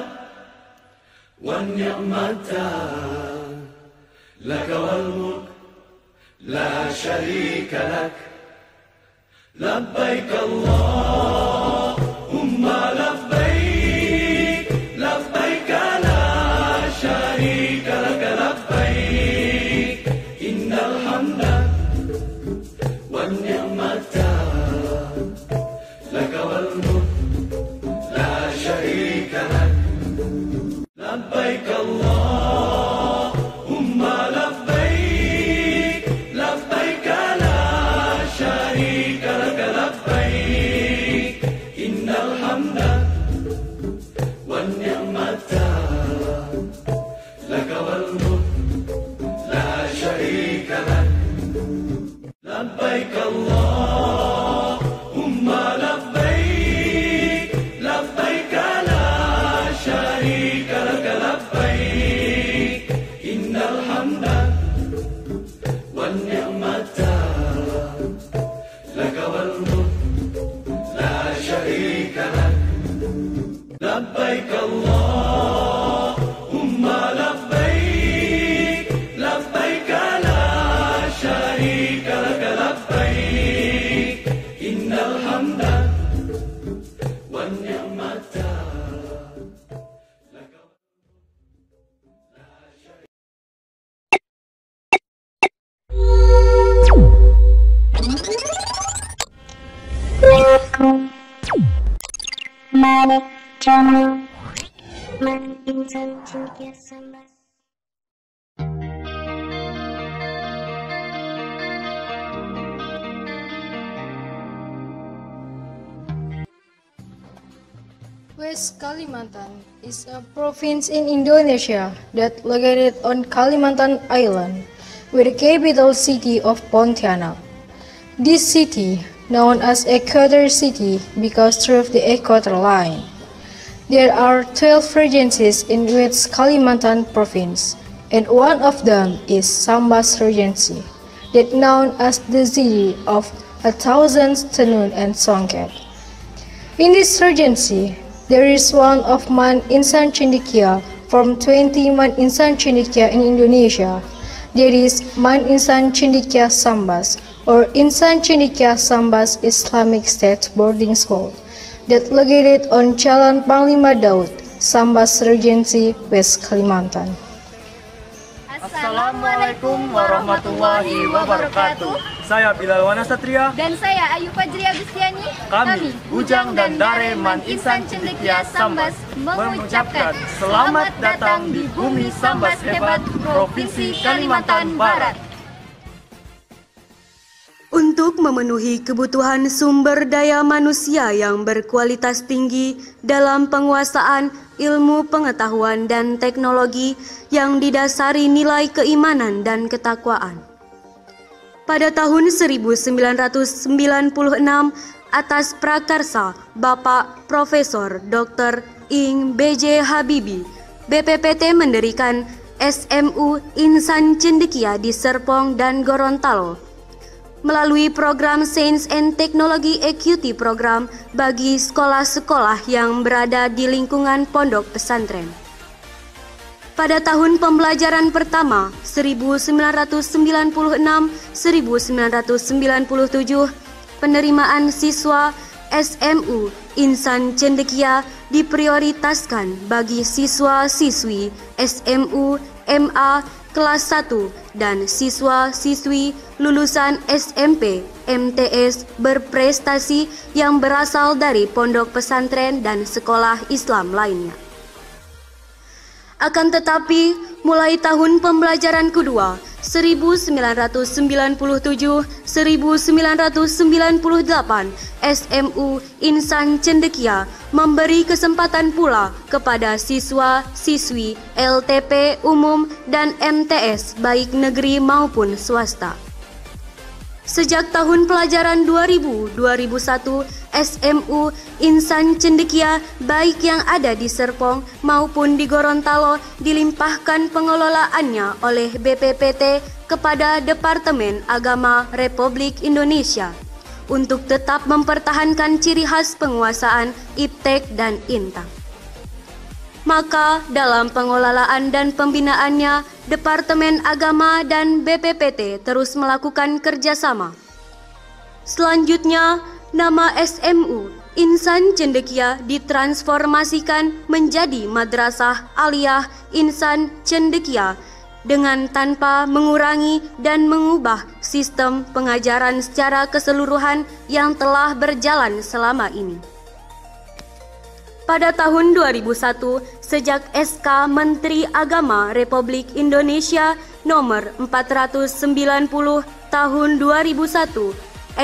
L: wan ni'mata laka wal mulk la syarika lak. Labbaik Allahumma labbaik, labbaik la syarika lak labbaik, innal hamda wan ni'mata laka wal mulk la syarika lak. Labbaik Allahumma labbaik, labbaik la syarika lak labbaik, innal hamda wan ni'mata laka wal mulk la syarika lak. Labbaik Allahumma labbaik, labbaik la syarika lak labbaik, innal hamda wan ni'mata laka wal mulk la syarika lak. Labbaik Allahumma labbaik, labbaik la syarika lak labbaik, innal hamda wan ni'mata laka.
M: Malik Jamal Man Insan Cendekia Sambas.
N: West Kalimantan is a province in Indonesia that located on Kalimantan Island with the capital city of Pontianak. This city, known as Equator City because through the equator line. There are 12 regencies in West Kalimantan province, and one of them is Sambas Regency, that known as the city of 1,000 tenun and songket. In this regency, there is one of Man Insan Cendekia from 20 Man Insan Cendekia in Indonesia. There is Man Insan Cendekia Sambas or Insan Cendekia Sambas Islamic State Boarding School that located on Jalan Panglima Daud, Sambas Regency, West Kalimantan.
O: Assalamualaikum warahmatullahi wabarakatuh. Saya Bilal Wana Satria
P: dan saya Ayu Fajri Agustiani.
O: Kami Ujang dan Dare Man Insan Cendekia Sambas mengucapkan selamat datang di bumi Sambas hebat Provinsi Kalimantan Barat.
Q: Untuk memenuhi kebutuhan sumber daya manusia yang berkualitas tinggi dalam penguasaan ilmu pengetahuan dan teknologi yang didasari nilai keimanan dan ketakwaan. Pada tahun 1996, atas prakarsa Bapak Profesor Dr. Ing B.J. Habibie, BPPT mendirikan SMU Insan Cendekia di Serpong dan Gorontalo melalui program Science and Technology Equity Program bagi sekolah-sekolah yang berada di lingkungan pondok pesantren. Pada tahun pembelajaran pertama 1996-1997, penerimaan siswa SMU Insan Cendekia diprioritaskan bagi siswa-siswi SMU MA kelas 1 dan siswa-siswi lulusan SMP, MTS berprestasi yang berasal dari pondok pesantren dan sekolah Islam lainnya. Akan tetapi, mulai tahun pembelajaran kedua 1997-1998, SMU Insan Cendekia memberi kesempatan pula kepada siswa-siswi LTP umum dan MTS baik negeri maupun swasta. Sejak tahun pelajaran 2000-2001, SMU Insan Cendekia baik yang ada di Serpong maupun di Gorontalo dilimpahkan pengelolaannya oleh BPPT kepada Departemen Agama Republik Indonesia untuk tetap mempertahankan ciri khas penguasaan iptek dan intak. Maka dalam pengelolaan dan pembinaannya, Departemen Agama dan BPPT terus melakukan kerjasama. Selanjutnya, nama SMU Insan Cendekia ditransformasikan menjadi Madrasah Aliyah Insan Cendekia dengan tanpa mengurangi dan mengubah sistem pengajaran secara keseluruhan yang telah berjalan selama ini. Pada tahun 2001, sejak SK Menteri Agama Republik Indonesia nomor 490 tahun 2001,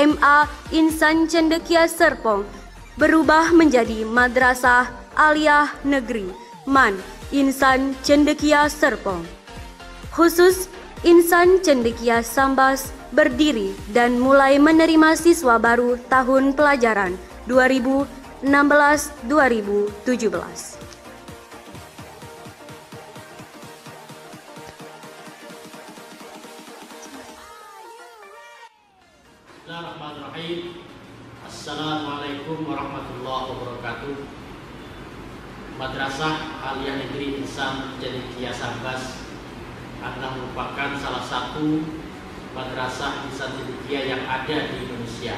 Q: MA Insan Cendekia Serpong berubah menjadi Madrasah Aliyah Negeri MAN Insan Cendekia Serpong. Khusus Insan Cendekia Sambas berdiri dan mulai menerima siswa baru tahun pelajaran 2016-2017.
R: Bismillahirrahmanirrahim. Assalamualaikum warahmatullahi wabarakatuh. Madrasah Aliyah Negeri Insan Cendekia Sambas adalah merupakan salah satu madrasah Insan Cendekia yang ada di Indonesia.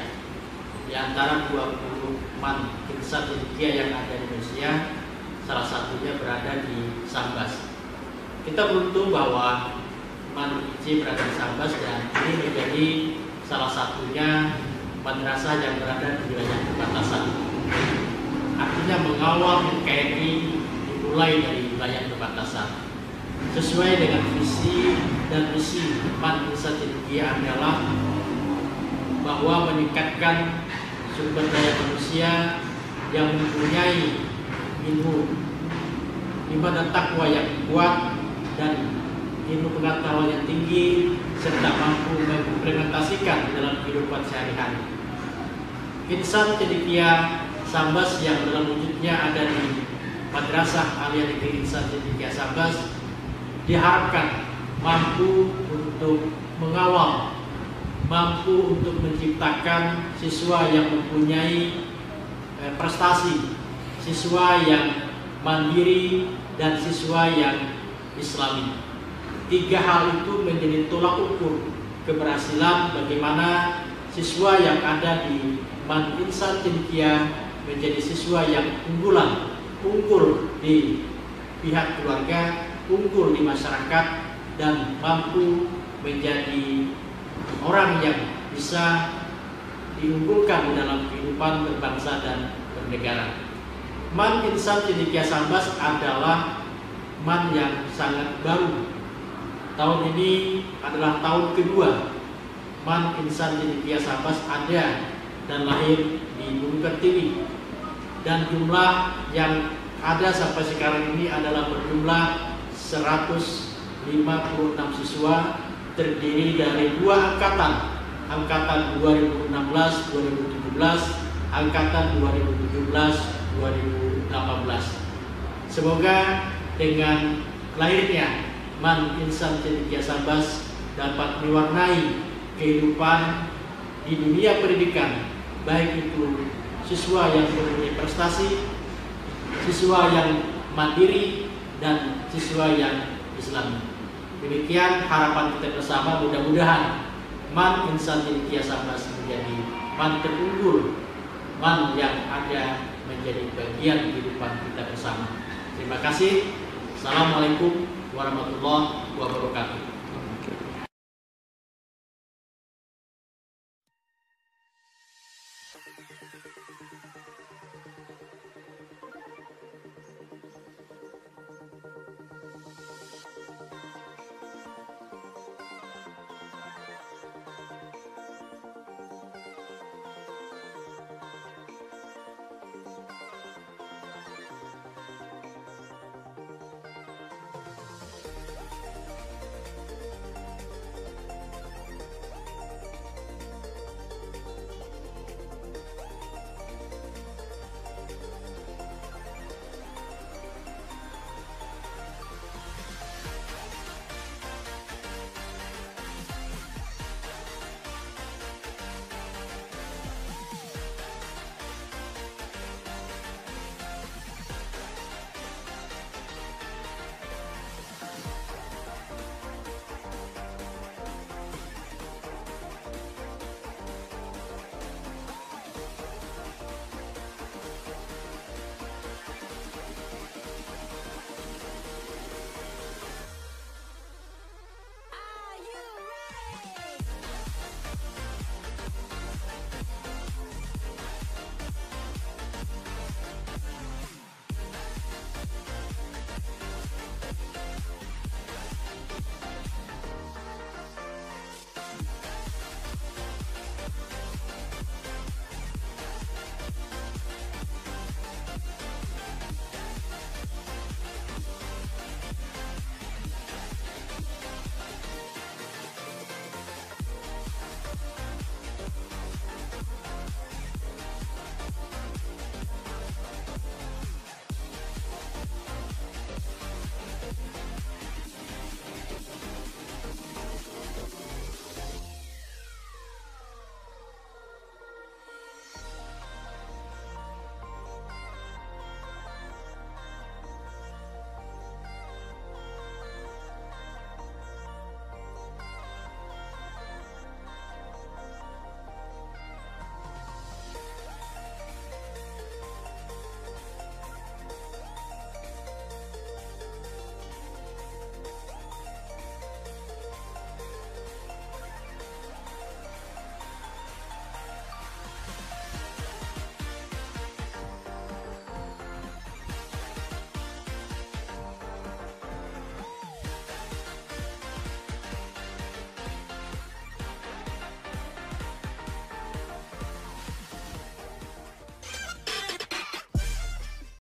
R: Di antara 20 MAN Insan Cendekia yang ada di Indonesia, salah satunya berada di Sambas. Kita beruntung bahwa MAN IC berada di Sambas dan ini menjadi salah satunya madrasah yang berada di wilayah perbatasan. Artinya mengawal NKRI dimulai dari wilayah perbatasan. Sesuai dengan visi dan misi MAN Insan Cendekia adalah bahwa meningkatkan sumber daya manusia yang mempunyai ilmu, iman dan takwa yang kuat dan ilmu pengetahuan yang tinggi serta mampu mengimplementasikan dalam kehidupan sehari-hari. Insan Cendekia Sambas yang dalam wujudnya ada di Madrasah Aliyah Negeri Insan Cendekia Sambas diharapkan mampu untuk mengawal, mampu untuk menciptakan siswa yang mempunyai prestasi, siswa yang mandiri dan siswa yang islami. Tiga hal itu menjadi tolak ukur keberhasilan bagaimana siswa yang ada di MAN Insan Cendekia menjadi siswa yang unggul di pihak keluarga, unggul di masyarakat, dan mampu menjadi orang yang bisa diunggulkan dalam kehidupan berbangsa dan bernegara. MAN Insan Cendekia Sambas adalah MAN yang sangat baru. Tahun ini adalah tahun kedua MAN Insan Cendekia Sambas ada dan lahir di Bumi Pertiwi, dan jumlah yang ada sampai sekarang ini adalah berjumlah 156 siswa, terdiri dari dua angkatan 2016-2017, angkatan 2017-2018. Semoga dengan lahirnya MAN Insan Cendekia Sambas dapat mewarnai kehidupan di dunia pendidikan, baik itu siswa yang mempunyai prestasi, siswa yang mandiri, dan siswa yang islami. Demikian harapan kita bersama, mudah-mudahan MAN Insan Cendekia Sambas menjadi MAN terunggul, MAN yang ada menjadi bagian kehidupan kita bersama. Terima kasih. Assalamualaikum warahmatullahi wabarakatuh.